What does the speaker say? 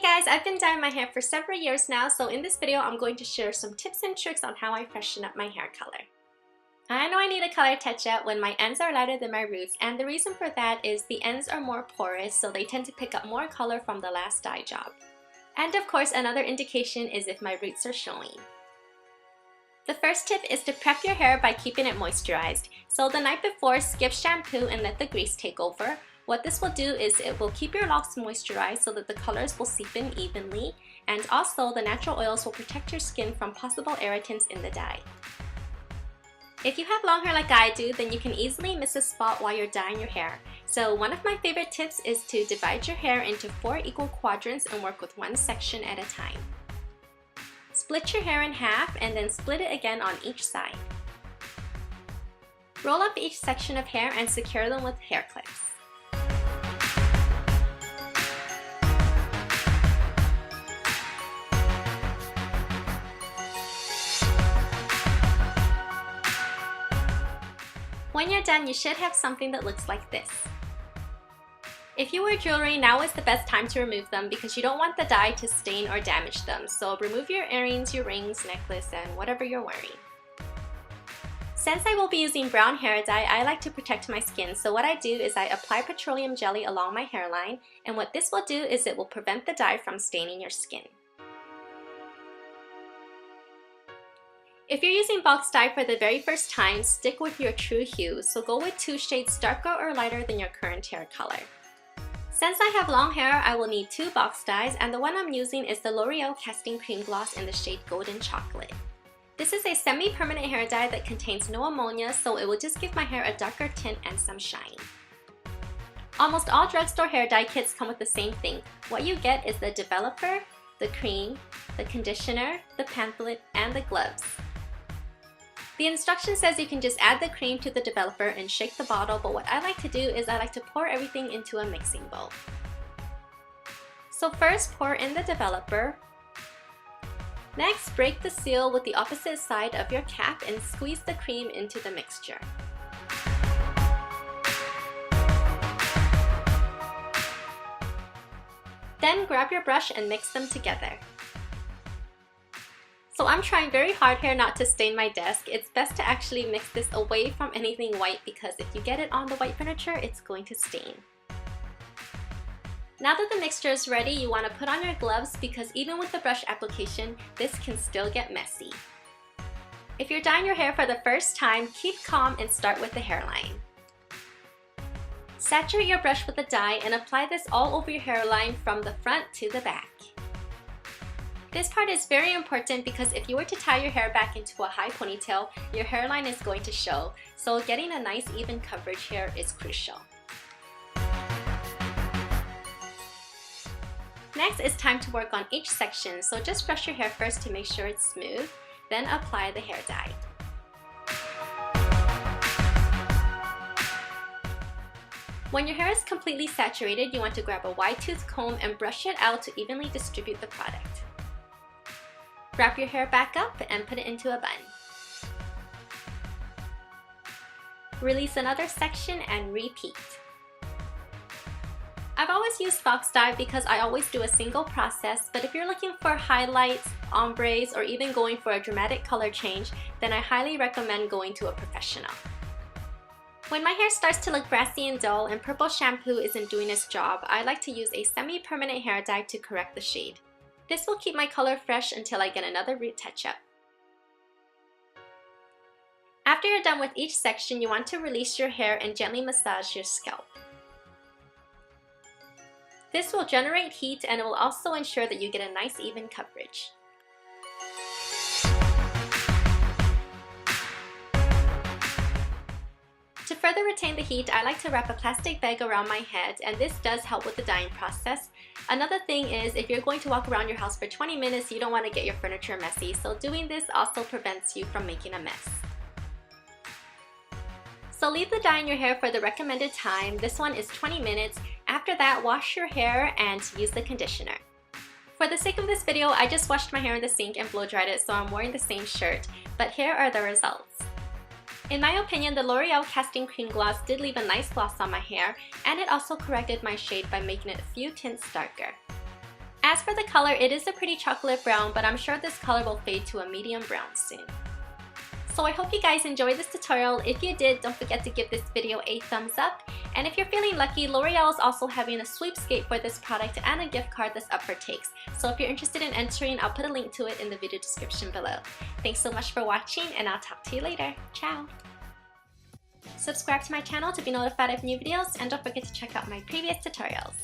guys, I've been dyeing my hair for several years now, so in this video I'm going to share some tips and tricks on how I freshen up my hair color. I know I need a color touch-up when my ends are lighter than my roots, and the reason for that is the ends are more porous, so they tend to pick up more color from the last dye job. And of course, another indication is if my roots are showing. The first tip is to prep your hair by keeping it moisturized. So the night before, skip shampoo and let the grease take over. What this will do is it will keep your locks moisturized so that the colors will seep in evenly, and also the natural oils will protect your skin from possible irritants in the dye. If you have long hair like I do, then you can easily miss a spot while you're dyeing your hair. So one of my favorite tips is to divide your hair into 4 equal quadrants and work with one section at a time. Split your hair in half and then split it again on each side. Roll up each section of hair and secure them with hair clips. When you're done, you should have something that looks like this. If you wear jewelry, now is the best time to remove them because you don't want the dye to stain or damage them. So remove your earrings, your rings, necklace, and whatever you're wearing. Since I will be using brown hair dye, I like to protect my skin. So what I do is I apply petroleum jelly along my hairline, and what this will do is it will prevent the dye from staining your skin. If you're using box dye for the very first time, stick with your true hue, so go with 2 shades darker or lighter than your current hair color. Since I have long hair, I will need 2 box dyes, and the one I'm using is the L'Oreal Casting Cream Gloss in the shade Golden Chocolate. This is a semi-permanent hair dye that contains no ammonia, so it will just give my hair a darker tint and some shine. Almost all drugstore hair dye kits come with the same thing. What you get is the developer, the cream, the conditioner, the pamphlet, and the gloves. The instruction says you can just add the cream to the developer and shake the bottle, but what I like to do is I like to pour everything into a mixing bowl. So first, pour in the developer. Next, break the seal with the opposite side of your cap and squeeze the cream into the mixture. Then grab your brush and mix them together. So I'm trying very hard here not to stain my desk. It's best to actually mix this away from anything white because if you get it on the white furniture, it's going to stain. Now that the mixture is ready, you want to put on your gloves because even with the brush application, this can still get messy. If you're dyeing your hair for the first time, keep calm and start with the hairline. Saturate your brush with the dye and apply this all over your hairline from the front to the back. This part is very important because if you were to tie your hair back into a high ponytail, your hairline is going to show, so getting a nice even coverage here is crucial. Next, it's time to work on each section, so just brush your hair first to make sure it's smooth, then apply the hair dye. When your hair is completely saturated, you want to grab a wide tooth comb and brush it out to evenly distribute the product. Wrap your hair back up and put it into a bun. Release another section and repeat. I've always used box dye because I always do a single process, but if you're looking for highlights, ombres, or even going for a dramatic color change, then I highly recommend going to a professional. When my hair starts to look brassy and dull and purple shampoo isn't doing its job, I like to use a semi-permanent hair dye to correct the shade. This will keep my color fresh until I get another root touch-up. After you're done with each section, you want to release your hair and gently massage your scalp. This will generate heat and it will also ensure that you get a nice even coverage. To further retain the heat, I like to wrap a plastic bag around my head, and this does help with the dyeing process. Another thing is if you're going to walk around your house for 20 minutes, you don't want to get your furniture messy, so doing this also prevents you from making a mess. So leave the dye in your hair for the recommended time. This one is 20 minutes. After that, wash your hair and use the conditioner. For the sake of this video, I just washed my hair in the sink and blow dried it, so I'm wearing the same shirt. But here are the results. In my opinion, the L'Oreal Casting Cream Gloss did leave a nice gloss on my hair, and it also corrected my shade by making it a few tints darker. As for the color, it is a pretty chocolate brown, but I'm sure this color will fade to a medium brown soon. So I hope you guys enjoyed this tutorial. If you did, don't forget to give this video a thumbs up. And if you're feeling lucky, L'Oreal is also having a sweepskate for this product and a gift card that's up for takes. So if you're interested in entering, I'll put a link to it in the video description below. Thanks so much for watching, and I'll talk to you later. Ciao! Subscribe to my channel to be notified of new videos, and don't forget to check out my previous tutorials.